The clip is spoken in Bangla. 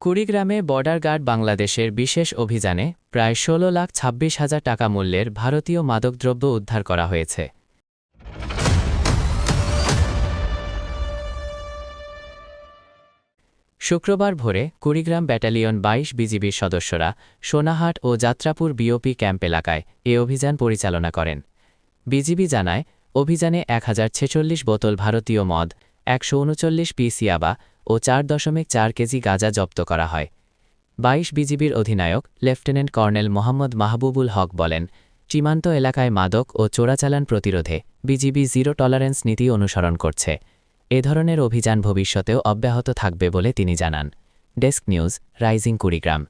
কুড়িগ্রামে বর্ডার গার্ড বাংলাদেশের বিশেষ অভিযানে প্রায় ১৬,২৬,০০০ টাকা মূল্যের ভারতীয় মাদকদ্রব্য উদ্ধার করা হয়েছে। শুক্রবার ভোরে কুড়িগ্রাম ব্যাটালিয়ন ২২ বিজিবির সদস্যরা সোনাহাট ও যাত্রাপুর বিওপি ক্যাম্প এলাকায় এ অভিযান পরিচালনা করেন। বিজিবি জানায়, অভিযানে ১,০৪৬ বোতল ভারতীয় মদ, ১৩৯ পিস ইয়াবা ও ৪.৪ কেজি গাঁজা জব্দ করা হয়। ২২ বিজিবির অধিনায়ক লেফটেন্যান্ট কর্নেল মোহাম্মদ মাহবুবুল হক বলেন, সীমান্ত এলাকায় মাদক ও চোরাচালান প্রতিরোধে বিজিবি জিরো টলারেন্স নীতি অনুসরণ করছে। এ ধরনের অভিযান ভবিষ্যতেও অব্যাহত থাকবে বলে তিনি জানান। Desk news, rising Kurigram.